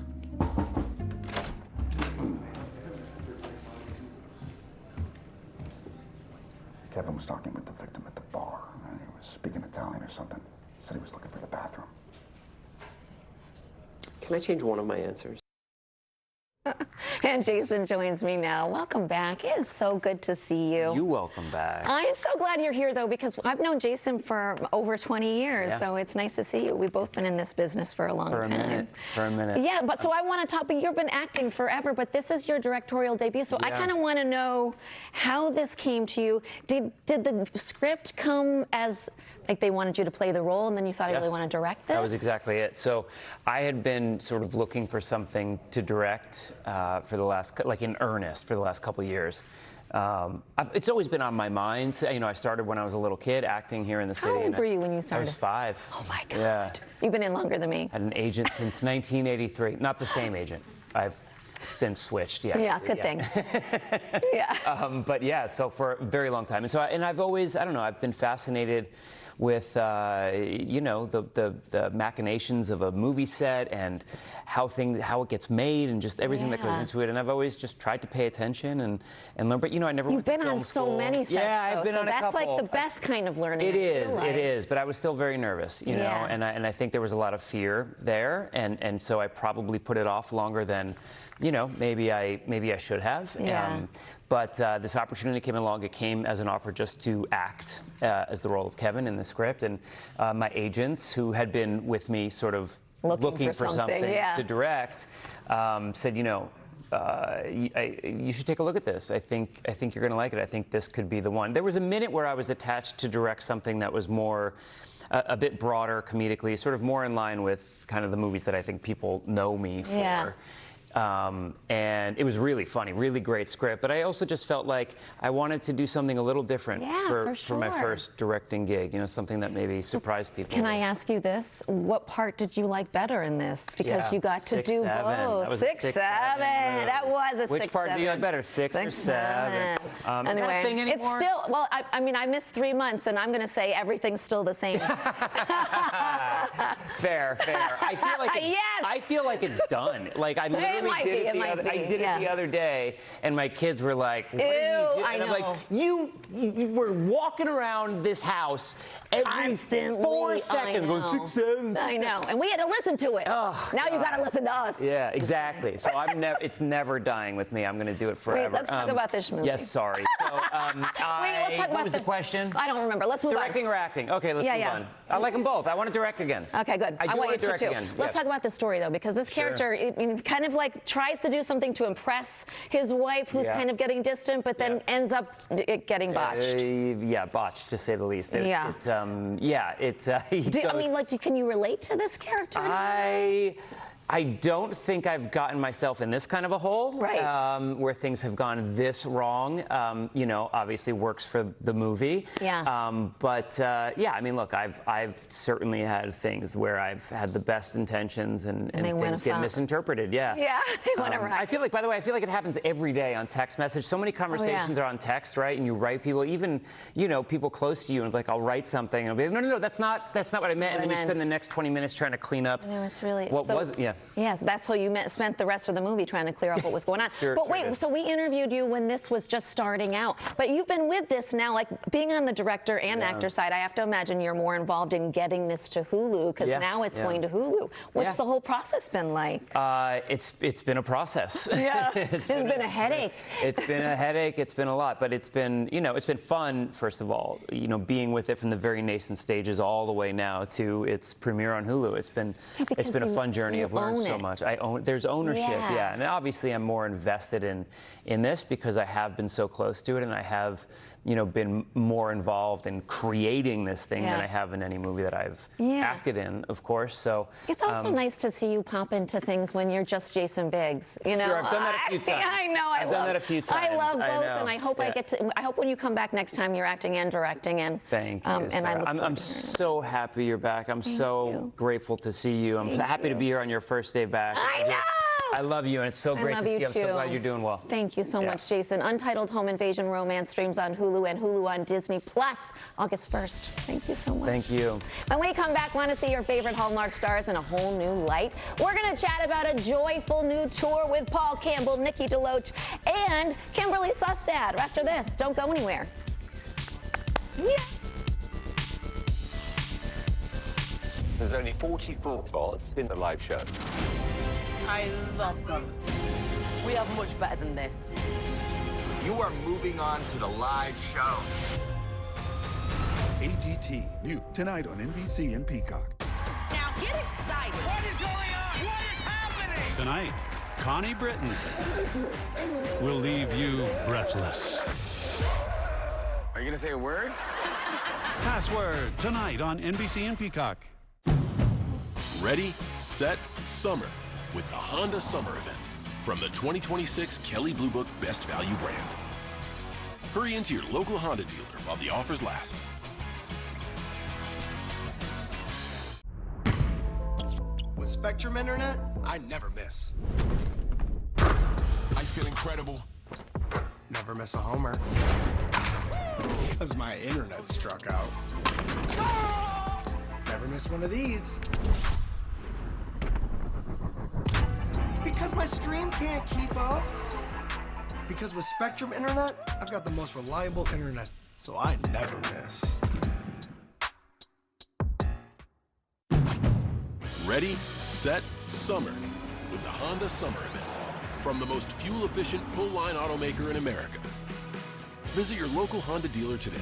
Kevin was talking with the victim at the bar. He was speaking Italian or something. Said he was looking for the bathroom. Can I change one of my answers? And Jason joins me now. Welcome back. It is so good to see you. You're welcome back. I'm so glad you're here, though, because I've known Jason for over 20 years, so it's nice to see you. We've both been in this business for a long time. For a minute. Yeah, but so I want to talk, but you've been acting forever, but this is your directorial debut, so I kind of want to know how this came to you. Did the script come as, like, they wanted you to play the role, and then you thought, I really want to direct this? That was exactly it. So I had been sort of looking for something to direct for the last, like in earnest, for the last couple of years. It's always been on my mind. So, you know, I started when I was a little kid acting here in the city. How old were you when you started? I was 5. Oh my God. Yeah. You've been in longer than me. Had an agent since 1983. Not the same agent. I've since switched. Yeah. Yeah, good thing. Yeah. But yeah, so for a very long time. And so, and I've always, I don't know, I've been fascinated with, you know, the machinations of a movie set and how it gets made and just everything that goes into it. And I've always just tried to pay attention and learn. But, you know, I never went to film You've been on so school. many sets, yeah, though, I've been so on a that's couple. like the best kind of learning. It is, like. it is. But I was still very nervous, you know, and I think there was a lot of fear there. And so I probably put it off longer than, you know, maybe I should have. Yeah. But this opportunity came along. It came as an offer just to act as the role of Kevin in the script. And my agents, who had been with me sort of looking for something to direct, said, you know, you should take a look at this. I think you're going to like it. I think this could be the one. There was a minute where I was attached to direct something that was more a bit broader comedically, sort of more in line with kind of the movies that I think people know me for. Yeah. And it was really funny, really great script. But I also just felt like I wanted to do something a little different for my first directing gig, you know, something that maybe surprised people. Can I ask you this? What part did you like better in this? Because you got to do both. That was 6, 7. That was a 6, 7. Which part do you like better, 6 or 7? Anyway, it's still, well, I mean, I missed 3 months, and I'm going to say everything's still the same. Fair. I feel like it's done. Like I literally did it the other day, and my kids were like, "What are you doing?" And I'm like, "You were walking around this house every 4 seconds, going 6, 7." I know, and we had to listen to it. Now you got to listen to us. Yeah, exactly. So it's never dying with me. I'm going to do it forever. Wait, let's talk about this movie. Yes, sorry. So, let's talk about what was the question? I don't remember. Let's move Directing or acting? Okay, let's move on. I like them both. I want to direct again. Okay, good. I want you to direct too. again. Let's talk about the story though, because this character kind of like tries to do something to impress his wife, who's kind of getting distant, but then ends up getting botched. Botched to say the least. I mean, like, can you relate to this character? I don't think I've gotten myself in this kind of a hole, where things have gone this wrong. You know, obviously works for the movie. Yeah. But I mean, look, I've certainly had things where I've had the best intentions and things get misinterpreted. Yeah. Yeah. Whatever. I feel like, by the way, it happens every day on text message. So many conversations are on text, right? And you write people, even people close to you, and like I'll write something, and I'll be like, no, that's not what I meant. And then you spend the next 20 minutes trying to clean up. No, it's really Yes, that's how you spent the rest of the movie trying to clear up what was going on. So we interviewed you when this was just starting out. But you've been with this now, like being on the director and actor side, I have to imagine you're more involved in getting this to Hulu, because now it's going to Hulu. What's the whole process been like? It's been a process. Yeah, it's been a headache. It's been a headache. It's been a lot, but it's been fun, first of all, being with it from the very nascent stages all the way now to its premiere on Hulu. It's been a fun journey. I've learned so much. There's ownership, and obviously I'm more invested in this because I have been so close to it, and I have been more involved in creating this thing than I have in any movie that I've acted in, of course. So it's also nice to see you pop into things when you're just Jason Biggs. Sure, I've done that a few times. I know. I've done that a few times. I love both, and I hope I hope when you come back next time, you're acting and directing. And thank you. And I'm so happy you're back. I'm so grateful to see you. I'm happy to be here on your first day back. I know. I love you, and it's so great to see you. I'm so glad you're doing well. Thank you so much, Jason. Untitled Home Invasion Romance streams on Hulu and Hulu on Disney Plus August 1st. Thank you so much. Thank you. When we come back, want to see your favorite Hallmark stars in a whole new light. We're going to chat about a joyful new tour with Paul Campbell, Nikki DeLoach, and Kimberly Sustad. After this, don't go anywhere. There's only 44 spots in the live shows. I love them. We have much better than this. You are moving on to the live show. AGT, new tonight on NBC and Peacock. Now get excited. What is going on? What is happening? Tonight, Connie Britton will leave you breathless. Are you gonna say a word? Password, tonight on NBC and Peacock. Ready, set, summer with the Honda Summer Event from the 2026 Kelley Blue Book Best Value brand. Hurry into your local Honda dealer while the offers last. With Spectrum Internet, I never miss. feel incredible. Never miss a homer. As my internet struck out. Never miss one of these. Because my stream can't keep up. Because with Spectrum Internet, I've got the most reliable internet, so I never miss. Ready, set, summer with the Honda Summer Event from the most fuel-efficient full-line automaker in America. Visit your local Honda dealer today.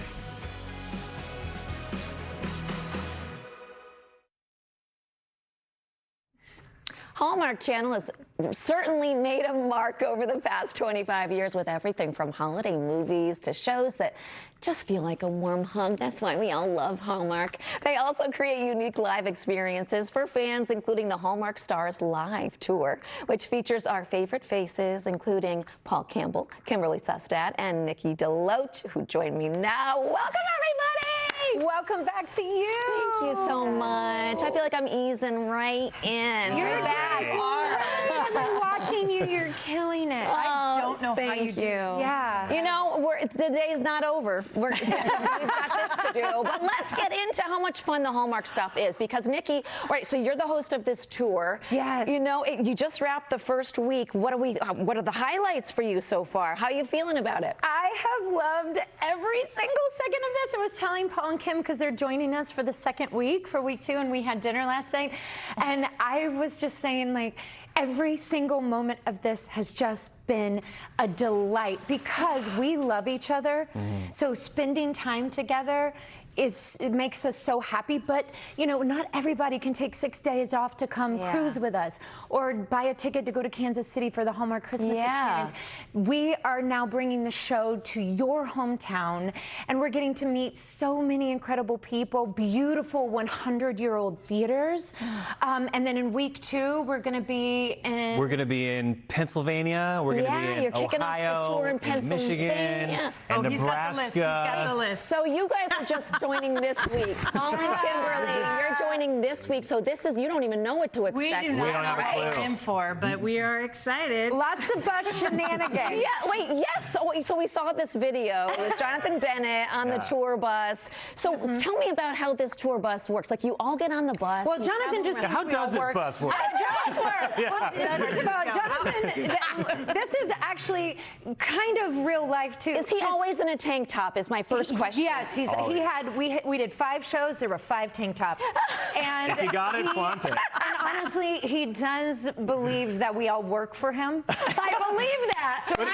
Hallmark Channel has certainly made a mark over the past 25 years with everything from holiday movies to shows that just feel like a warm hug. That's why we all love Hallmark. They also create unique live experiences for fans, including the Hallmark Stars Live Tour, which features our favorite faces, including Paul Campbell, Kimberly Sustad, and Nikki DeLoach, who join me now. Welcome, everybody! Welcome back to you. Thank you so much. I feel like I'm easing right in. You're back. I've been watching you. You're killing it. I don't know how you do. Yeah. You know, the day's not over. We've got this to do. But let's get into how much fun the Hallmark stuff is. Because, Nikki, all right, so you're the host of this tour. Yes. You know, you just wrapped the first week. What are the highlights for you so far? How are you feeling about it? I have loved every single second of this. I was telling Paul and Kim, because they're joining us for the second week, for week 2, and we had dinner last night. And I was just saying, like, every single moment of this has just been a delight because we love each other. So spending time together it makes us so happy, but you know, not everybody can take 6 days off to come cruise with us or buy a ticket to go to Kansas City for the Hallmark Christmas experience. We are now bringing the show to your hometown, and we're getting to meet so many incredible people, beautiful 100-year-old theaters. And then in week 2, we're going to be in Pennsylvania. We're going to be in you're kicking Ohio, off the tour in Michigan, and Nebraska. He's got the list. So you guys are just joining this week. Paul and Kimberly, you're joining this week. So this is, you don't even know what to expect. We don't have a clue. For, but we are excited. Lots of bus shenanigans. Yes. So we saw this video with Jonathan Bennett on the tour bus. So tell me about how this tour bus works. Like, you all get on the bus. Well, Jonathan just... How does this bus work? How does this work? Well, first of all, Jonathan, this is actually kind of real life, too. Is he always in a tank top, is my first question. Yes, we did 5 shows. There were 5 tank tops. And if you got it, flaunt it. And honestly, he does believe that we all work for him. I believe that. So but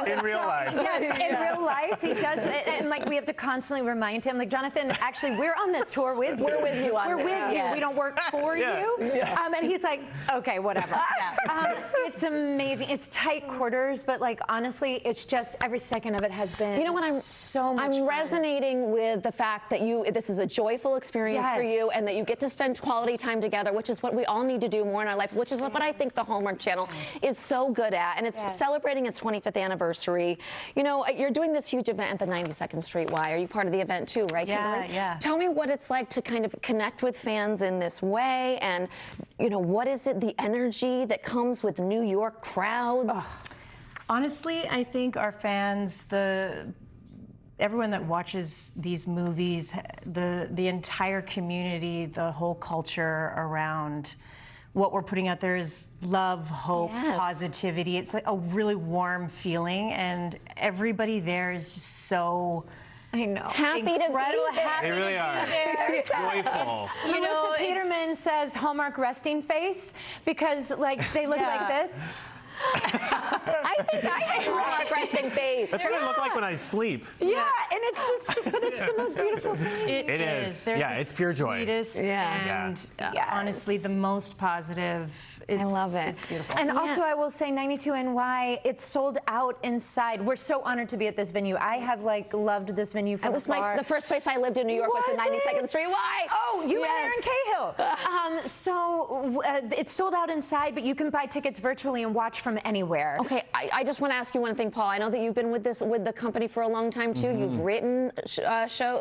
in real life. Yes, in real life, he does. And like, we have to constantly remind him, like, Jonathan, actually, we're on this tour with you. We're with you on We're this. with you. We don't work for you. And he's like, okay, whatever. It's amazing. It's tight quarters, but like, honestly, it's just every second of it has been. You know what? I'm resonating with the fact that this is a joyful experience for you, and that you get to spend quality time together, which is what we all need to do more in our life, which is what I think the Hallmark Channel is so good at. And it's celebrating its 25th anniversary. You know, you're doing this huge event at the 92nd Street Y. Are you part of the event too, right, Kimberly? Yeah. Tell me what it's like to kind of connect with fans in this way, and you know, what is it, the energy that comes with New York crowds? Honestly, I think our fans, everyone that watches these movies, the entire community, the whole culture around what we're putting out there is love, hope, positivity. It's like a really warm feeling, and everybody there is just so... I know. Happy to be there. They really are. Joyful. You know, Peterman says Hallmark resting face because, like, they look like this. I think I have a Hallmark resting face. That's what I look like when I sleep. Yeah, and it's the most beautiful thing. It is. Yeah, it's pure joy. Sweetest and honestly the most positive. I love it. It's beautiful. And also, I will say, 92NY, it's sold out inside. We're so honored to be at this venue. I have loved this venue from afar. The first place I lived in New York was the 92nd Street Y. Oh, you were there in Cahill. So it's sold out inside, but you can buy tickets virtually and watch from anywhere. Okay, I just want to ask you one thing, Paul. I know that you've been with the company for a long time too. You've written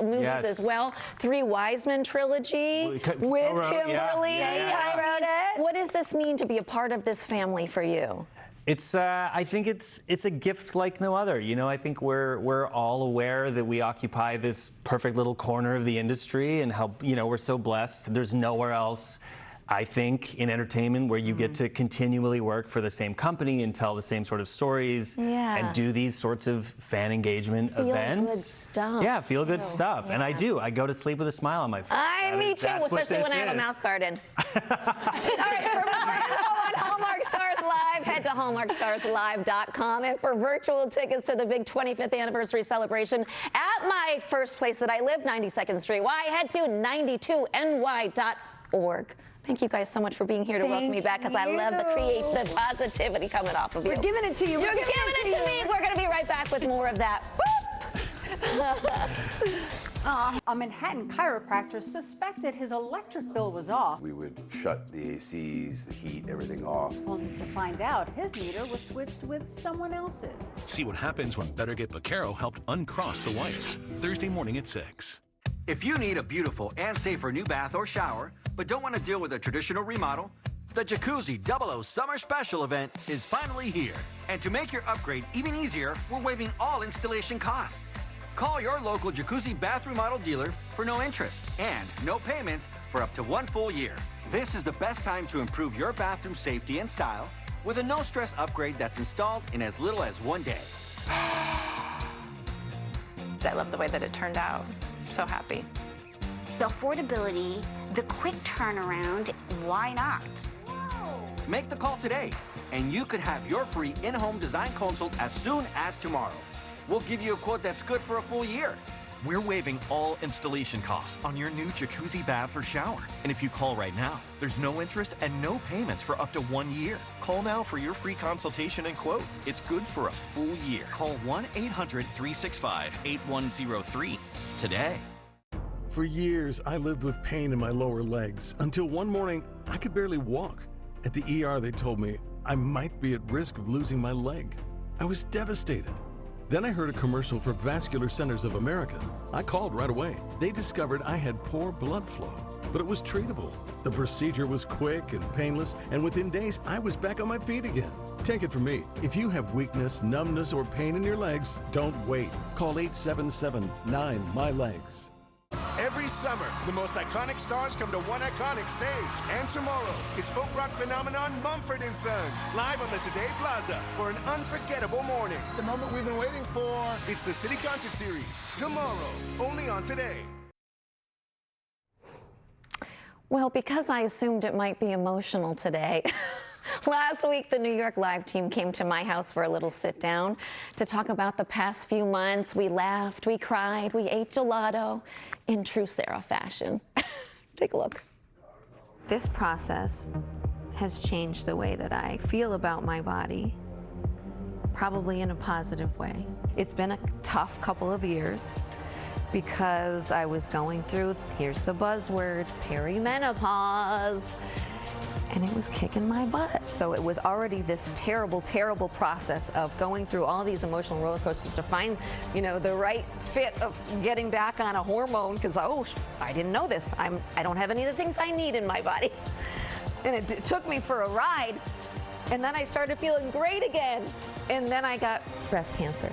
movies as well. 3 Wiseman trilogy with Kimberly. I wrote it. What does this mean to be a part of this family for you? I think it's a gift like no other. You know, I think we're all aware that we occupy this perfect little corner of the industry, and how, you know, we're so blessed. There's nowhere else, I think, in entertainment where you get to continually work for the same company and tell the same sort of stories and do these sorts of fan engagement events. Good stuff. Yeah, feel good stuff. Yeah. And I do. I go to sleep with a smile on my face. Me too, especially when I have a mouth guard in. All right, for more info on Hallmark Stars Live, head to hallmarkstarslive.com. And for virtual tickets to the big 25th anniversary celebration at my first place that I live, 92nd Street, why head to 92ny.org. Thank you guys so much for being here to welcome me back, because I love the positivity coming off of you. We're giving it to you. You're giving it to me. We're going to be right back with more of that. A Manhattan chiropractor suspected his electric bill was off. We would shut the ACs, the heat, everything off. Only to find out his meter was switched with someone else's. See what happens when Better Get Vaquero helped uncross the wires. Thursday morning at 6. If you need a beautiful and safer new bath or shower, but don't want to deal with a traditional remodel, the Jacuzzi 00 Summer Special event is finally here. And to make your upgrade even easier, we're waiving all installation costs. Call your local Jacuzzi bath remodel dealer for no interest and no payments for up to 1 full year. This is the best time to improve your bathroom safety and style with a no-stress upgrade that's installed in as little as 1 day. I love the way that it turned out. So happy. The affordability, the quick turnaround, why not? Make the call today, and you could have your free in-home design consult as soon as tomorrow. We'll give you a quote that's good for a full year. We're waiving all installation costs on your new jacuzzi bath or shower. And if you call right now, there's no interest and no payments for up to 1 year. Call now for your free consultation and quote. It's good for a full year. Call 1-800-365-8103 today. For years, I lived with pain in my lower legs until one morning I could barely walk. At the ER, they told me I might be at risk of losing my leg. I was devastated. Then I heard a commercial for Vascular Centers of America. I called right away. They discovered I had poor blood flow, but it was treatable. The procedure was quick and painless, and within days, I was back on my feet again. Take it from me. If you have weakness, numbness, or pain in your legs, don't wait. Call 877-9MY-LEGS. Every summer, the most iconic stars come to one iconic stage. And tomorrow, it's folk rock phenomenon Mumford & Sons, live on the Today Plaza for an unforgettable morning. The moment we've been waiting for. It's the City Concert Series, tomorrow, only on Today. Well, because I assumed it might be emotional today, last week the New York Live team came to my house for a little sit down to talk about the past few months. We laughed, we cried, we ate gelato in true Sara fashion. Take a look. This process has changed the way that I feel about my body, probably in a positive way. It's been a tough couple of years, because I was going through, here's the buzzword, perimenopause, and it was kicking my butt. So it was already this terrible, terrible process of going through all these emotional roller coasters to find, you know, the right fit of getting back on a hormone, because, oh, I didn't know this. I don't have any of the things I need in my body. And it took me for a ride, and then I started feeling great again, and then I got breast cancer.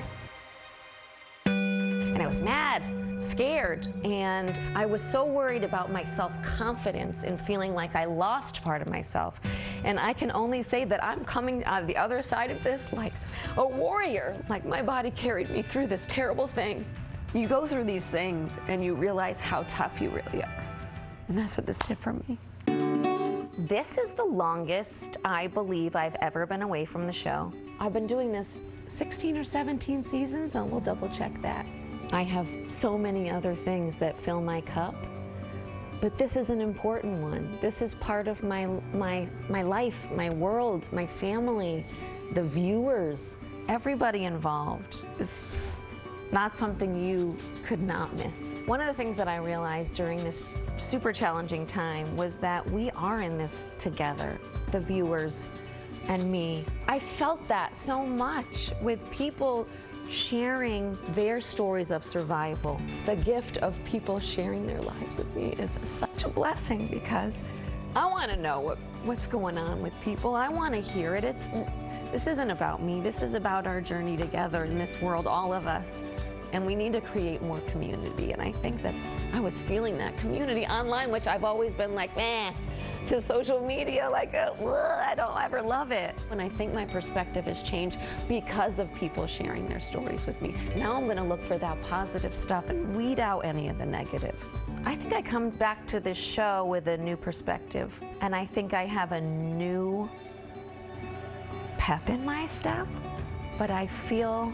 And I was mad, scared, and I was so worried about my self-confidence and feeling like I lost part of myself. And I can only say that I'm coming out of the other side of this like a warrior. Like, my body carried me through this terrible thing. You go through these things and you realize how tough you really are. And that's what this did for me. This is the longest I believe I've ever been away from the show. I've been doing this 16 or 17 seasons, and we'll double check that. I have so many other things that fill my cup, but this is an important one. This is part of my life, my world, my family, the viewers, everybody involved. It's not something you could not miss. One of the things that I realized during this super challenging time was that we are in this together, the viewers and me. I felt that so much with people sharing their stories of survival. The gift of people sharing their lives with me is such a blessing, because I want to know what's going on with people. I want to hear it. This isn't about me. This is about our journey together in this world, all of us. And we need to create more community. And I think that I was feeling that community online, which I've always been like, to social media, like, I don't ever love it. And I think my perspective has changed because of people sharing their stories with me. Now I'm gonna look for that positive stuff and weed out any of the negative. I think I come back to this show with a new perspective. And I think I have a new pep in my step, but I feel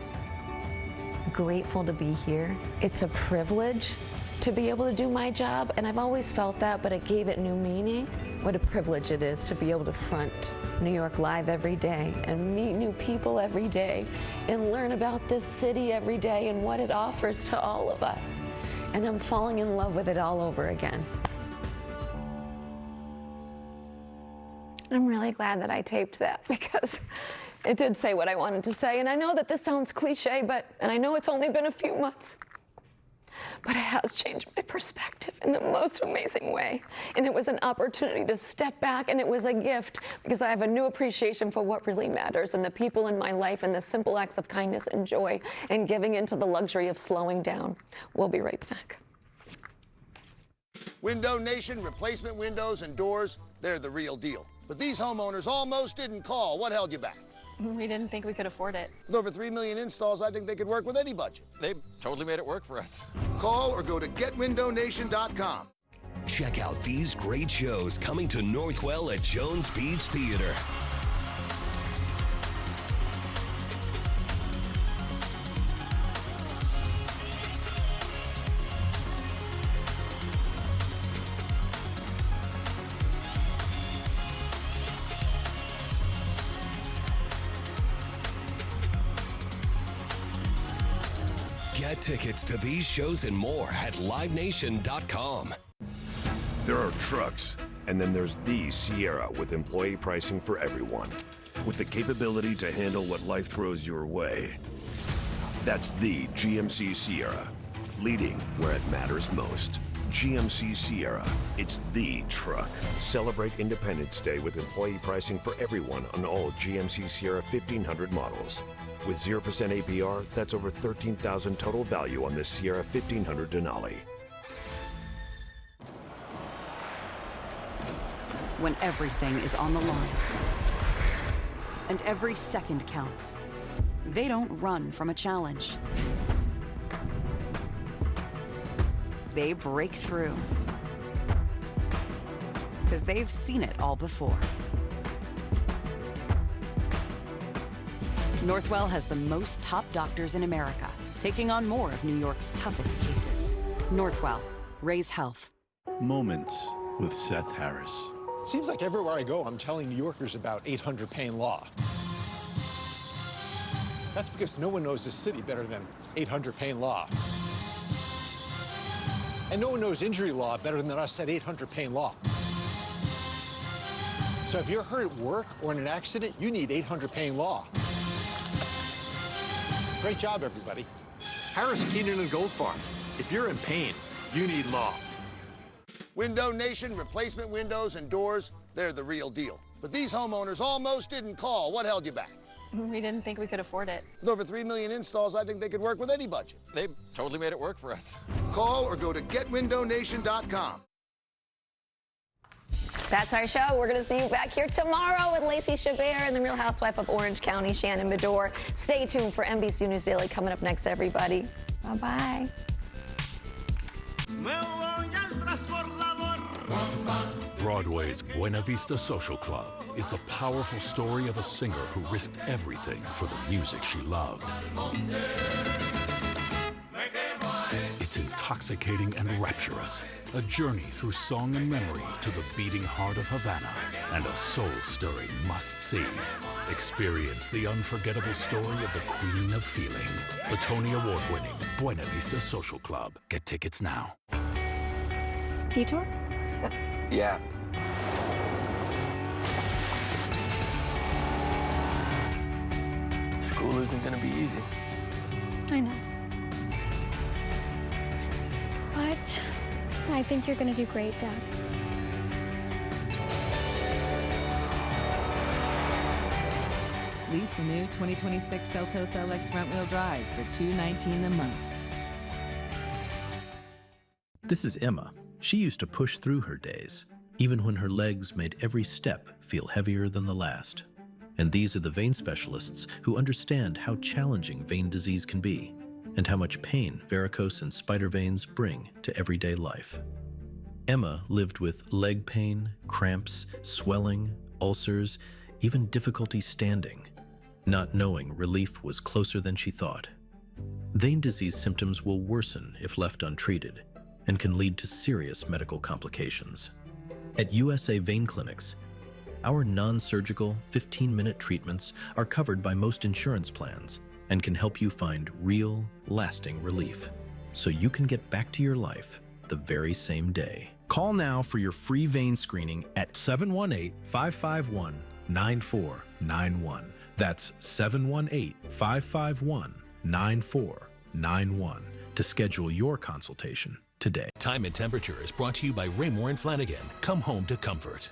grateful to be here. It's a privilege to be able to do my job, and I've always felt that, but it gave it new meaning. What a privilege it is to be able to front New York Live every day and meet new people every day and learn about this city every day and what it offers to all of us. And I'm falling in love with it all over again. I'm really glad that I taped that because it did say what I wanted to say. And I know that this sounds cliche, and I know it's only been a few months, but it has changed my perspective in the most amazing way. And it was an opportunity to step back, and it was a gift because I have a new appreciation for what really matters and the people in my life and the simple acts of kindness and joy and giving into the luxury of slowing down. We'll be right back. Window Nation, replacement windows and doors, they're the real deal. But these homeowners almost didn't call. What held you back? We didn't think we could afford it. With over 3 million installs, I think they could work with any budget. They totally made it work for us. Call or go to getwindownation.com. Check out these great shows coming to Northwell at Jones Beach Theater. Get tickets to these shows and more at livenation.com. There are trucks, and then there's the Sierra with employee pricing for everyone. With the capability to handle what life throws your way. That's the GMC Sierra, leading where it matters most. GMC Sierra, it's the truck. Celebrate Independence Day with employee pricing for everyone on all GMC Sierra 1500 models. With 0% APR, that's over $13,000 total value on this Sierra 1500 Denali. When everything is on the line and every second counts, they don't run from a challenge. They break through because they've seen it all before. Northwell has the most top doctors in America, taking on more of New York's toughest cases. Northwell, raise health. Moments with Seth Harris. Seems like everywhere I go, I'm telling New Yorkers about 800 Payne Law. That's because no one knows this city better than 800 Payne Law. And no one knows injury law better than us at 800 Payne Law. So if you're hurt at work or in an accident, you need 800 Payne Law. Great job, everybody. Harris, Keenan, and Gold Farm. If you're in pain, you need law. Window Nation, replacement windows and doors, they're the real deal. But these homeowners almost didn't call. What held you back? We didn't think we could afford it. With over 3 million installs, I think they could work with any budget. They totally made it work for us. Call or go to getwindownation.com. That's our show. We're going to see you back here tomorrow with Lacey Chabert and the Real Housewife of Orange County, Shannon Bedore. Stay tuned for NBC News Daily coming up next, everybody. Bye-bye. Broadway's Buena Vista Social Club is the powerful story of a singer who risked everything for the music she loved. It's intoxicating and rapturous, a journey through song and memory to the beating heart of Havana, and a soul-stirring must-see. Experience the unforgettable story of the Queen of Feeling, the Tony Award-winning Buena Vista Social Club. Get tickets now. Detour? Yeah. School isn't gonna be easy. I know. But I think you're gonna do great, Dad. Lease the new 2026 Seltos LX front-wheel drive for $219 a month. This is Emma. She used to push through her days, even when her legs made every step feel heavier than the last. And these are the vein specialists who understand how challenging vein disease can be and how much pain varicose and spider veins bring to everyday life. Emma lived with leg pain, cramps, swelling, ulcers, even difficulty standing, not knowing relief was closer than she thought. Vein disease symptoms will worsen if left untreated and can lead to serious medical complications. At USA Vein Clinics, our non-surgical 15-minute treatments are covered by most insurance plans and can help you find real, lasting relief so you can get back to your life the very same day. Call now for your free vein screening at 718-551-9491. That's 718-551-9491 to schedule your consultation today. Time and Temperature is brought to you by Raymore and Flanagan. Come home to comfort.